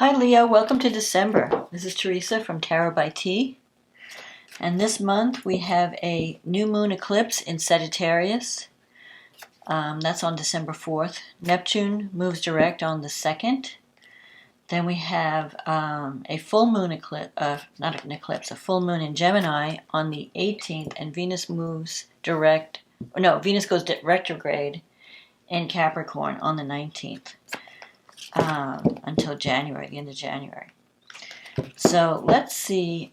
Hi Leo, welcome to December. This is Teresa from Tarot by T. And this month we have a new moon eclipse in Sagittarius. That's on December 4th. Neptune moves direct on the 2nd. Then we have a full moon eclipse, not an eclipse, a full moon in Gemini on the 18th. And Venus moves Venus goes retrograde in Capricorn on the 19th. Until January, the end of January. So let's see.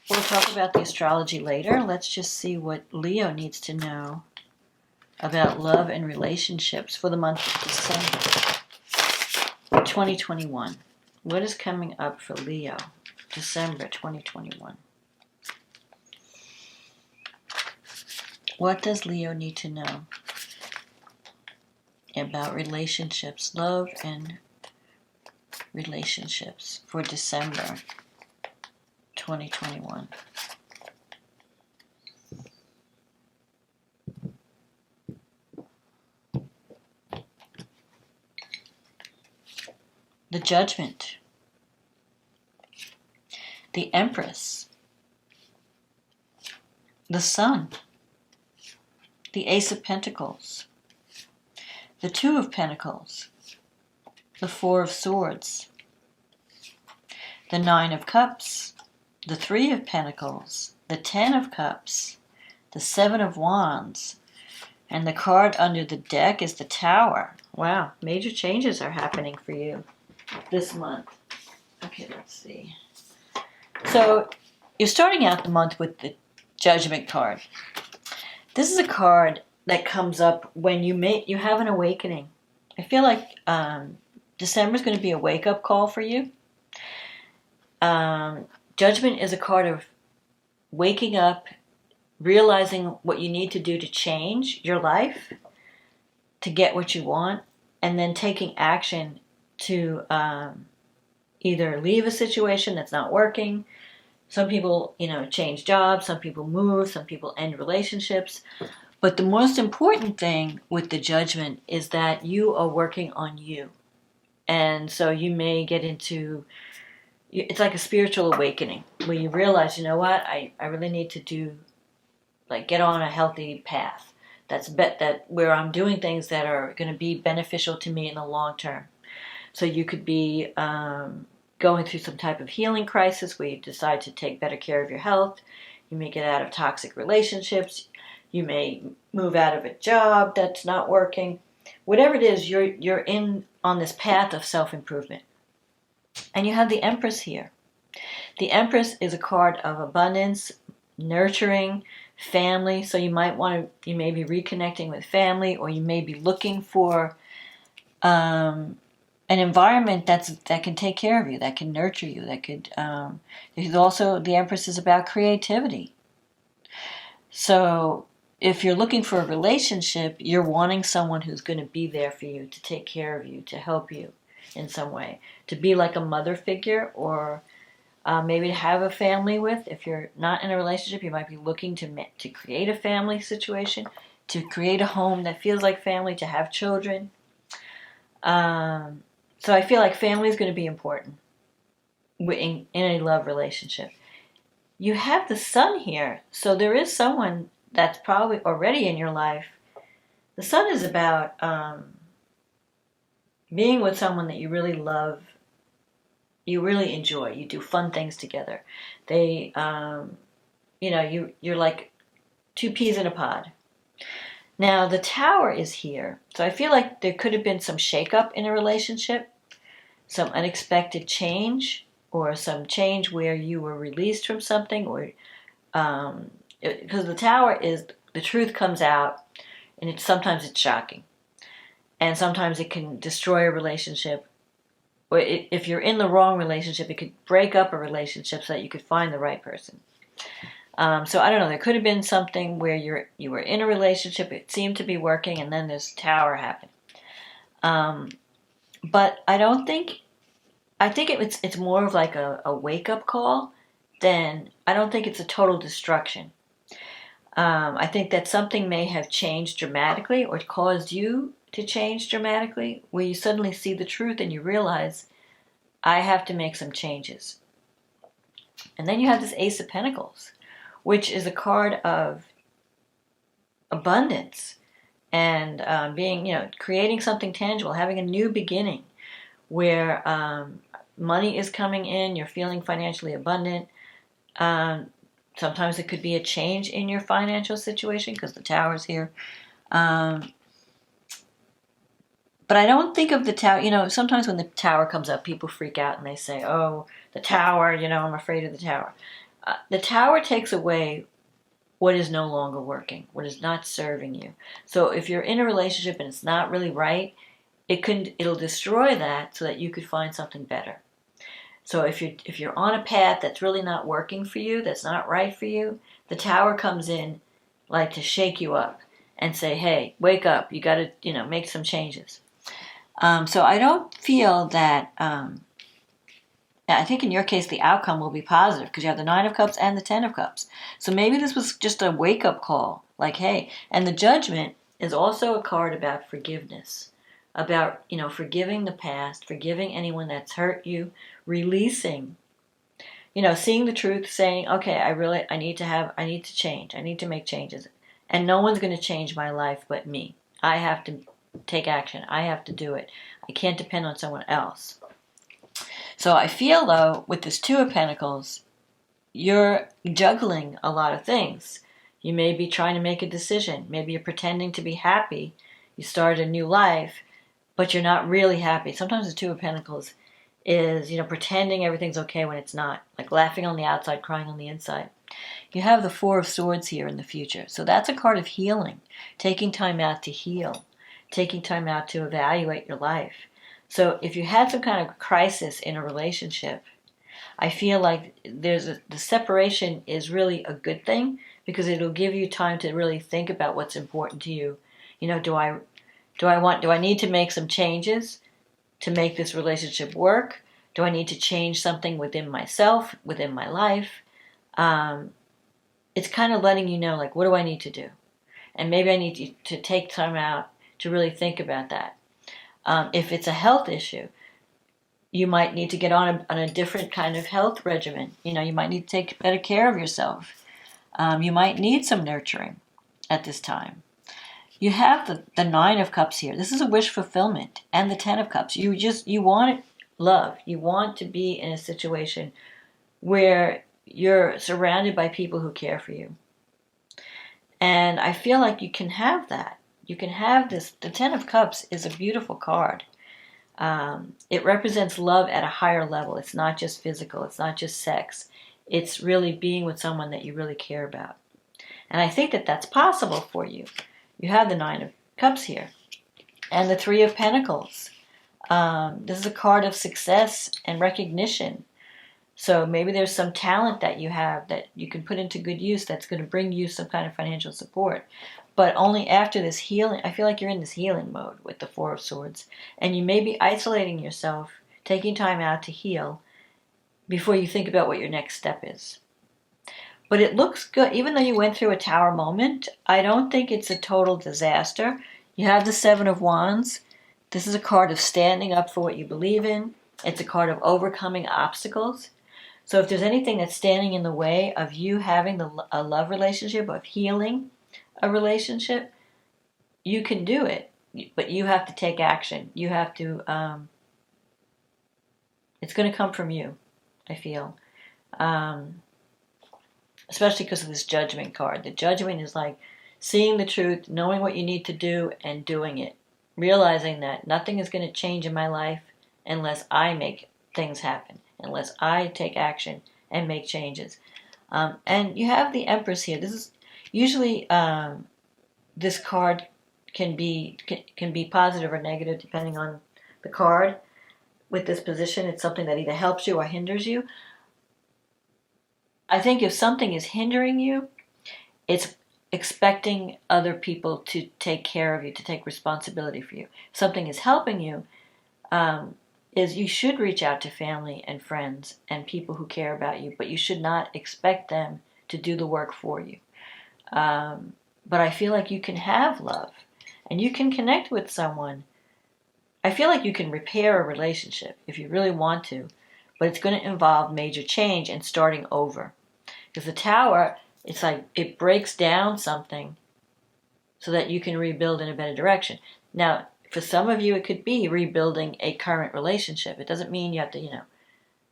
We'll talk about the astrology later. Let's just see what Leo needs to know about love and relationships for the month of December 2021. What is coming up for Leo, December 2021? What does Leo need to know about relationships, love and relationships for December 2021? The Judgment, the Empress, the Sun, the Ace of Pentacles, the Two of Pentacles, the Four of Swords, the Nine of Cups, the Three of Pentacles, the Ten of Cups, the Seven of Wands, and the card under the deck is the Tower. Wow, major changes are happening for you this month. Okay, let's see. So you're starting out the month with the Judgment card. This is a card that comes up when you have an awakening. I feel like December is going to be a wake-up call for you. Judgment is a card of waking up, realizing what you need to do to change your life, to get what you want, and then taking action to either leave a situation that's not working. Some people, change jobs. Some people move. Some people end relationships. But the most important thing with the Judgment is that you are working on you. And so you may get into, it's like a spiritual awakening where you realize, you know what, I really need to get on a healthy path. That where I'm doing things that are going to be beneficial to me in the long term. So you could be going through some type of healing crisis where you decide to take better care of your health. You may get out of toxic relationships. You may move out of a job that's not working. Whatever it is, you're in on this path of self-improvement. And you have the Empress here. The Empress is a card of abundance, nurturing, family. So you may be reconnecting with family, or you may be looking for an environment that can take care of you, that can nurture you, that could. There's also, the Empress is about creativity. So if you're looking for a relationship, you're wanting someone who's going to be there for you, to take care of you, to help you in some way, to be like a mother figure, or maybe to have a family with. If you're not in a relationship, you might be looking to create a family situation, to create a home that feels like family, to have children. So I feel like family is going to be important in a love relationship. You have the Sun here, so there is someone that's probably already in your life. The Sun is about being with someone that you really love, you really enjoy, you do fun things together. They, you're like two peas in a pod. Now the Tower is here, so I feel like there could have been some shakeup in a relationship, some unexpected change, or some change where you were released from something, or because the Tower is, the truth comes out, and sometimes it's shocking, and sometimes it can destroy a relationship, or if you're in the wrong relationship, it could break up a relationship so that you could find the right person. So I don't know, there could have been something where you were in a relationship, it seemed to be working, and then this Tower happened. But I think it's more of like a wake-up call I don't think it's a total destruction. I think that something may have changed dramatically or caused you to change dramatically, where you suddenly see the truth and you realize, I have to make some changes. And then you have this Ace of Pentacles, which is a card of abundance and creating something tangible, having a new beginning where money is coming in, you're feeling financially abundant. Sometimes it could be a change in your financial situation because the Tower's here. But I don't think of the Tower, sometimes when the Tower comes up, people freak out and they say, oh, the Tower, I'm afraid of the Tower. The Tower takes away what is no longer working, what is not serving you. So if you're in a relationship and it's not really right, it'll destroy that so that you could find something better. So if you're on a path that's really not working for you, that's not right for you, the Tower comes in like to shake you up and say, hey, wake up, you got to, make some changes. So I don't feel that, I think in your case the outcome will be positive because you have the Nine of Cups and the Ten of Cups. So maybe this was just a wake-up call, like, hey, and the Judgment is also a card about forgiveness, about, forgiving the past, forgiving anyone that's hurt you, releasing, seeing the truth, saying, okay, I need to change, I need to make changes, and no one's going to change my life but me. I have to take action. I have to do it. I can't depend on someone else. So I feel, though, with this Two of Pentacles, you're juggling a lot of things. You may be trying to make a decision. Maybe you're pretending to be happy. You start a new life, but you're not really happy. Sometimes the Two of Pentacles is, pretending everything's okay when it's not. Like laughing on the outside, crying on the inside. You have the Four of Swords here in the future. So that's a card of healing. Taking time out to heal. Taking time out to evaluate your life. So if you had some kind of crisis in a relationship, I feel like the separation is really a good thing because it'll give you time to really think about what's important to you. Do I need to make some changes to make this relationship work? Do I need to change something within myself, within my life? It's kind of letting you know, like, what do I need to do? And maybe I need to take time out to really think about that. If it's a health issue, you might need to get on a different kind of health regimen. You might need to take better care of yourself. You might need some nurturing at this time. You have the Nine of Cups here. This is a wish fulfillment. And the Ten of Cups. You want love. You want to be in a situation where you're surrounded by people who care for you. And I feel like you can have that. You can have this. The Ten of Cups is a beautiful card. It represents love at a higher level. It's not just physical. It's not just sex. It's really being with someone that you really care about. And I think that that's possible for you. You have the Nine of Cups here. And the Three of Pentacles. This is a card of success and recognition. So maybe there's some talent that you have that you can put into good use that's going to bring you some kind of financial support. But only after this healing. I feel like you're in this healing mode with the Four of Swords. And you may be isolating yourself, taking time out to heal before you think about what your next step is. But it looks good. Even though you went through a Tower moment, I don't think it's a total disaster. You have the Seven of Wands. This is a card of standing up for what you believe in. It's a card of overcoming obstacles. So if there's anything that's standing in the way of you having a love relationship, of healing a relationship, you can do it. But you have to take action. You have to, it's going to come from you, I feel. Especially because of this Judgment card. The Judgment is like seeing the truth, knowing what you need to do, and doing it. Realizing that nothing is going to change in my life unless I make things happen, unless I take action and make changes. And you have the Empress here. This is usually this card can be positive or negative depending on the card. With this position, it's something that either helps you or hinders you. I think if something is hindering you, it's expecting other people to take care of you, to take responsibility for you. If something is helping you, is you should reach out to family and friends and people who care about you, but you should not expect them to do the work for you. But I feel like you can have love and you can connect with someone. I feel like you can repair a relationship if you really want to, but it's going to involve major change and starting over. Because the tower, it's like it breaks down something so that you can rebuild in a better direction. Now, for some of you, it could be rebuilding a current relationship. It doesn't mean you have to,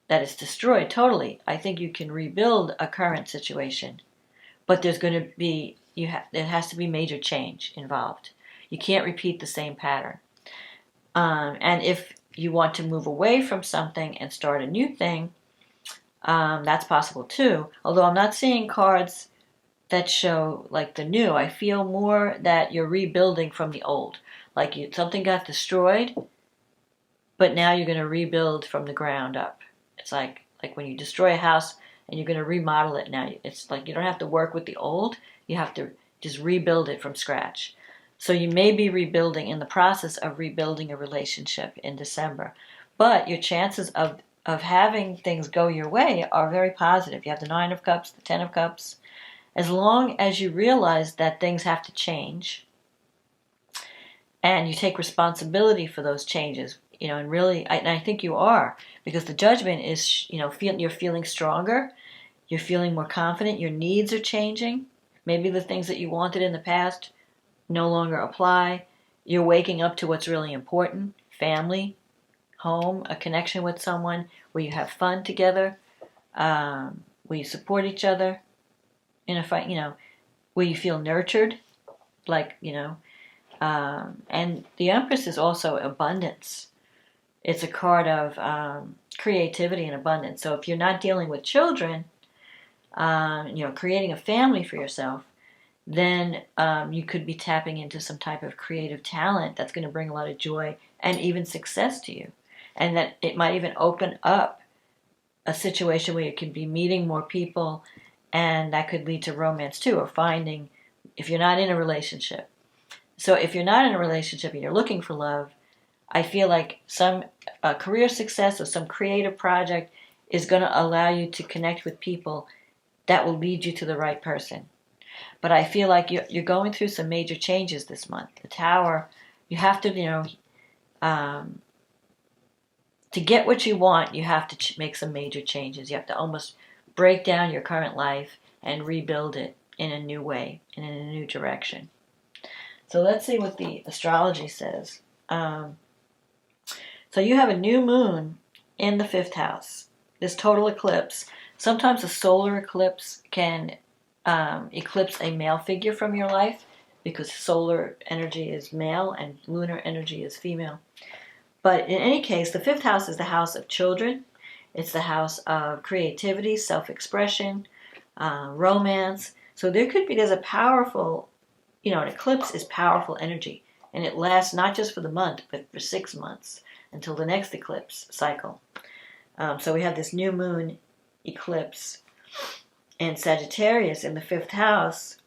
that it's destroyed totally. I think you can rebuild a current situation, but there's going to be, there has to be major change involved. You can't repeat the same pattern. And if you want to move away from something and start a new thing, that's possible too. Although I'm not seeing cards that show like the new. I feel more that you're rebuilding from the old. Like something got destroyed, but now you're going to rebuild from the ground up. It's like when you destroy a house and you're going to remodel it now. It's like you don't have to work with the old. You have to just rebuild it from scratch. So you may be rebuilding in the process of rebuilding a relationship in December. But your chances of having things go your way are very positive. You have the 9 of Cups, the 10 of Cups. As long as you realize that things have to change and you take responsibility for those changes, and really, and I think you are, because the Judgment is, you're feeling stronger, you're feeling more confident, your needs are changing. Maybe the things that you wanted in the past no longer apply. You're waking up to what's really important: family, home, a connection with someone where you have fun together, where you support each other in a fight, where you feel nurtured, and the Empress is also abundance. It's a card of creativity and abundance. So if you're not dealing with children, creating a family for yourself, then you could be tapping into some type of creative talent that's going to bring a lot of joy and even success to you. And that it might even open up a situation where you could be meeting more people, and that could lead to romance too, or finding, if you're not in a relationship. So if you're not in a relationship and you're looking for love, I feel like some career success or some creative project is going to allow you to connect with people that will lead you to the right person. But I feel like you're going through some major changes this month. The Tower, you have to, to get what you want, you have to make some major changes. You have to almost break down your current life and rebuild it in a new way and in a new direction. So let's see what the astrology says. So you have a new moon in the 5th house. This total eclipse. Sometimes a solar eclipse can eclipse a male figure from your life, because solar energy is male and lunar energy is female. But in any case, the 5th house is the house of children. It's the house of creativity, self-expression, romance. So there's a powerful, an eclipse is powerful energy. And it lasts not just for the month, but for 6 months until the next eclipse cycle. So we have this new moon eclipse in Sagittarius in the 5th house.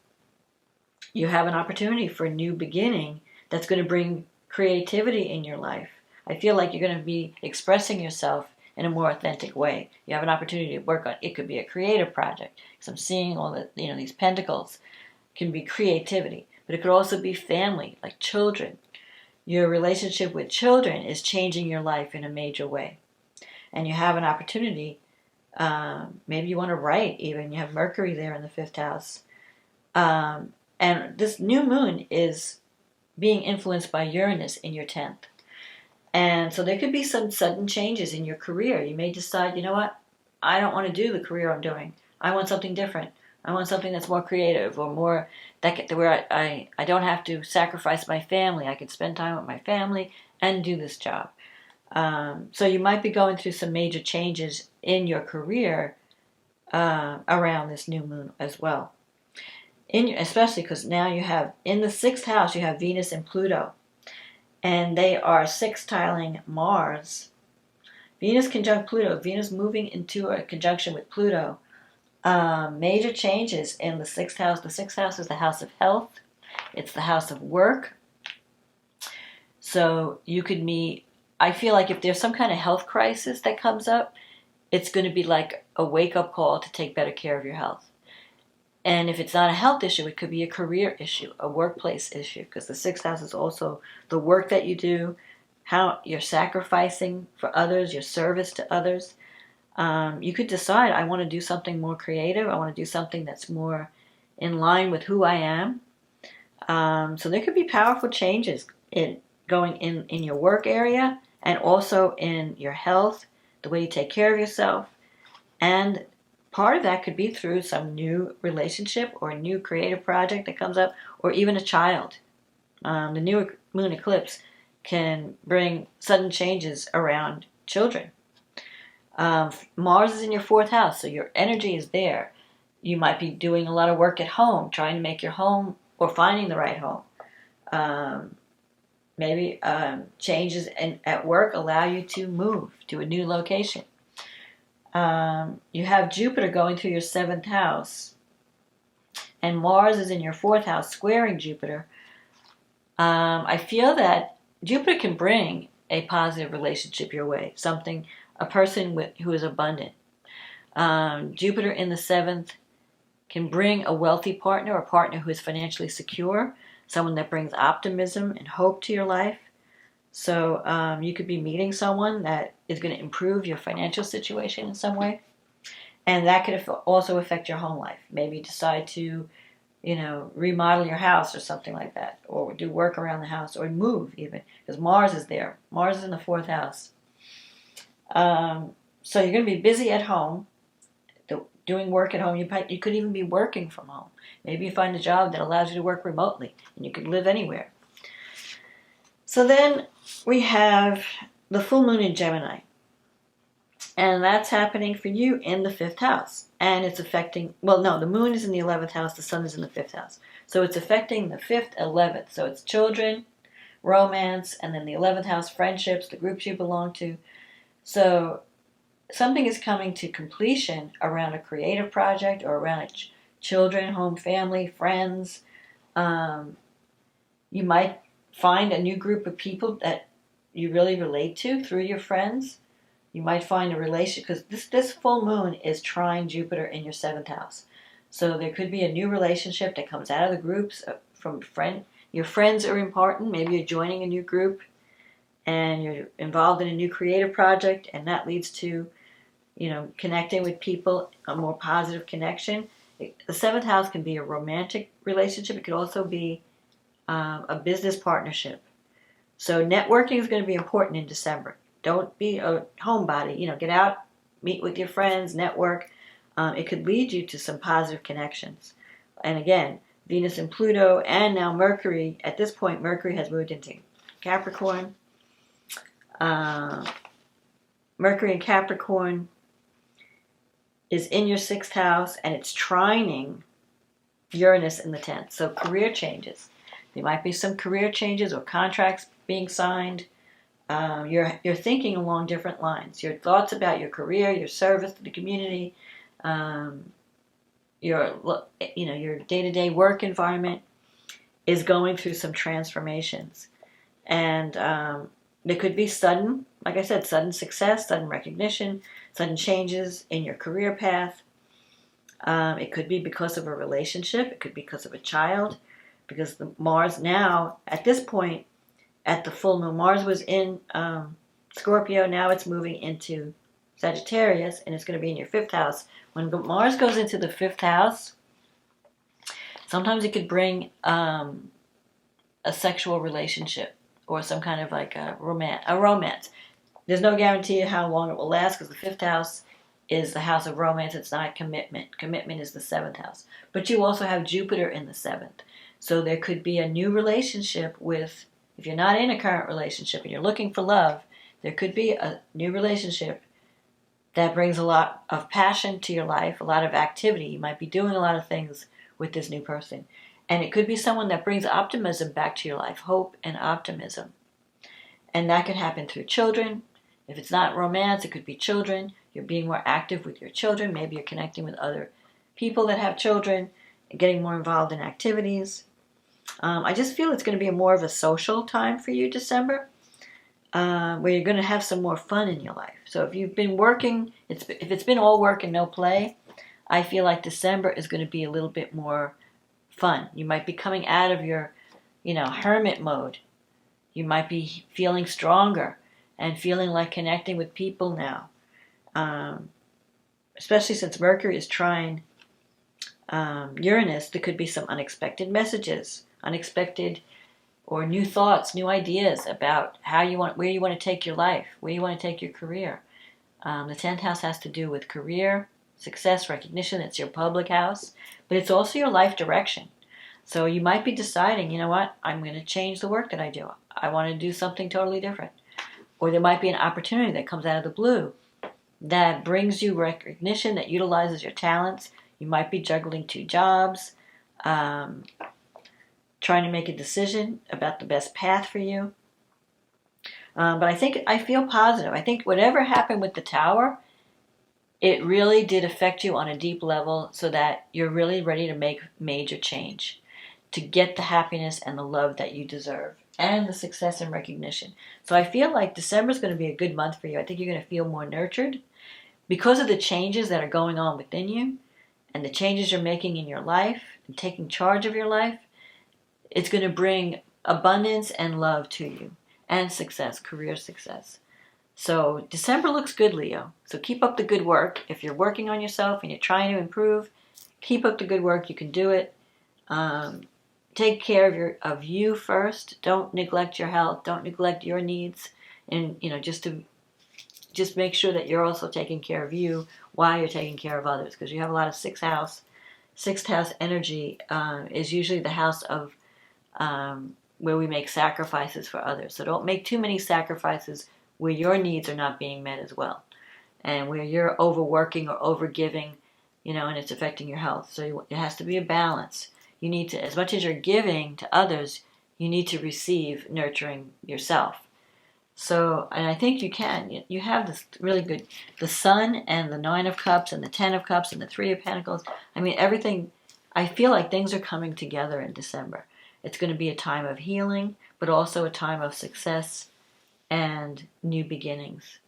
You have an opportunity for a new beginning that's going to bring creativity in your life. I feel like you're going to be expressing yourself in a more authentic way. You have an opportunity to work on, it could be a creative project, because I'm seeing all the, these pentacles can be creativity, but it could also be family, like children. Your relationship with children is changing your life in a major way. And you have an opportunity, maybe you want to write even, you have Mercury there in the 5th house. And this new moon is being influenced by Uranus in your 10th. And so there could be some sudden changes in your career. You may decide, you know what, I don't want to do the career I'm doing. I want something different. I want something that's more creative, or more where I don't have to sacrifice my family. I can spend time with my family and do this job. So you might be going through some major changes in your career around this new moon as well. Especially because now you have, in the 6th house, you have Venus and Pluto. And they are sextiling Mars. Venus conjunct Pluto. Venus moving into a conjunction with Pluto. Major changes in the 6th house. The 6th house is the house of health. It's the house of work. So you could meet, I feel like if there's some kind of health crisis that comes up, it's going to be like a wake-up call to take better care of your health. And if it's not a health issue, it could be a career issue, a workplace issue, because the sixth house is also the work that you do, how you're sacrificing for others, your service to others. You could decide, I want to do something more creative. I want to do something that's more in line with who I am. So there could be powerful changes going in your work area, and also in your health, the way you take care of yourself. And part of that could be through some new relationship or a new creative project that comes up, or even a child. The new moon eclipse can bring sudden changes around children. Mars is in your fourth house, so your energy is there. You might be doing a lot of work at home, trying to make your home, or finding the right home. Maybe changes at work allow you to move to a new location. You have Jupiter going through your seventh house, and Mars is in your fourth house squaring Jupiter. I feel that Jupiter can bring a positive relationship your way, a person who is abundant. Jupiter in the seventh can bring a wealthy partner, a partner who is financially secure, someone that brings optimism and hope to your life. So you could be meeting someone that is going to improve your financial situation in some way. And that could also affect your home life. Maybe you decide to, remodel your house or something like that, or do work around the house, or move even, because Mars is there. Mars is in the fourth house. So you're going to be busy at home, doing work at home. You could even be working from home. Maybe you find a job that allows you to work remotely, and you could live anywhere. So then we have the full moon in Gemini. And that's happening for you in the fifth house. And it's affecting, the moon is in the 11th house, the sun is in the fifth house. So it's affecting the 5th, 11th. So it's children, romance, and then the 11th house, friendships, the groups you belong to. So something is coming to completion around a creative project, or around children, home, family, friends. You might find a new group of people that you really relate to through your friends. You might find a relation, because this full moon is trine Jupiter in your seventh house. So there could be a new relationship that comes out of the groups from friend. Your friends are important. Maybe you're joining a new group, and you're involved in a new creative project, and that leads to, connecting with people, a more positive connection. The seventh house can be a romantic relationship. It could also be a business partnership. So networking is going to be important in December. Don't be a homebody. Get out, meet with your friends, network. It could lead you to some positive connections. And again, Venus and Pluto, and now Mercury. At this point, Mercury has moved into Capricorn. Mercury in Capricorn is in your sixth house, and it's trining Uranus in the 10th. So career changes. There might be some career changes or contracts being signed. You're thinking along different lines. Your thoughts about your career, your service to the community, your day-to-day work environment is going through some transformations. And there could be sudden success, sudden recognition, sudden changes in your career path. It could be because of a relationship. It could be because of a child. Because the Mars now, at this point, at the full moon, Mars was in Scorpio. Now it's moving into Sagittarius, and it's going to be in your fifth house. When Mars goes into the fifth house, sometimes it could bring a sexual relationship, or some kind of like a romance. There's no guarantee how long it will last, because the fifth house is the house of romance. It's not commitment. Commitment is the seventh house. But you also have Jupiter in the seventh. So there could be a new relationship with, if you're not in a current relationship and you're looking for love, there could be a new relationship that brings a lot of passion to your life, a lot of activity. You might be doing a lot of things with this new person. And it could be someone that brings optimism back to your life, hope and optimism. And that could happen through children. If it's not romance, it could be children. You're being more active with your children. Maybe you're connecting with other people that have children and getting more involved in activities. I just feel it's going to be more of a social time for you, December, where you're going to have some more fun in your life. So if you've been working, if it's been all work and no play, I feel like December is going to be a little bit more fun. You might be coming out of your, hermit mode. You might be feeling stronger and feeling like connecting with people now. Especially since Mercury is trine Uranus, there could be some unexpected messages, unexpected or new thoughts, new ideas about where you want to take your life, where you want to take your career. The 10th house has to do with career, success, recognition. It's your public house, but it's also your life direction. So you might be deciding, you know what, I'm going to change the work that I do. I want to do something totally different. Or there might be an opportunity that comes out of the blue that brings you recognition, that utilizes your talents. You might be juggling 2 jobs, trying to make a decision about the best path for you. But I feel positive. I think whatever happened with the Tower, it really did affect you on a deep level so that you're really ready to make major change, to get the happiness and the love that you deserve, and the success and recognition. So I feel like December is going to be a good month for you. I think you're going to feel more nurtured because of the changes that are going on within you and the changes you're making in your life and taking charge of your life. It's going to bring abundance and love to you and success, career success. So December looks good, Leo. So keep up the good work. If you're working on yourself and you're trying to improve, keep up the good work. You can do it. Take care of you first. Don't neglect your health. Don't neglect your needs. And, just make sure that you're also taking care of you while you're taking care of others. Because you have a lot of sixth house energy is usually the house of where we make sacrifices for others. So don't make too many sacrifices where your needs are not being met as well. And where you're overworking or overgiving, and it's affecting your health. So it has to be a balance. You need to, as much as you're giving to others, you need to receive nurturing yourself. So, and I think you can. You have this really good, the Sun and the 9 of Cups and the 10 of Cups and the 3 of Pentacles. I mean, everything, I feel like things are coming together in December. It's going to be a time of healing, but also a time of success and new beginnings.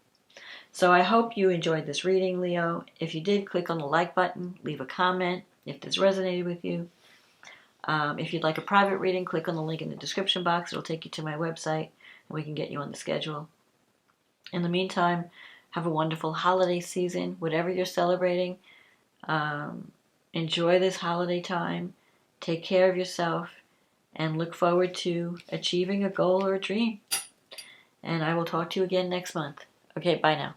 So I hope you enjoyed this reading, Leo. If you did, click on the like button, leave a comment if this resonated with you. If you'd like a private reading, click on the link in the description box. It'll take you to my website, and we can get you on the schedule. In the meantime, have a wonderful holiday season, whatever you're celebrating. Enjoy this holiday time. Take care of yourself, and look forward to achieving a goal or a dream. And I will talk to you again next month. Okay, bye now.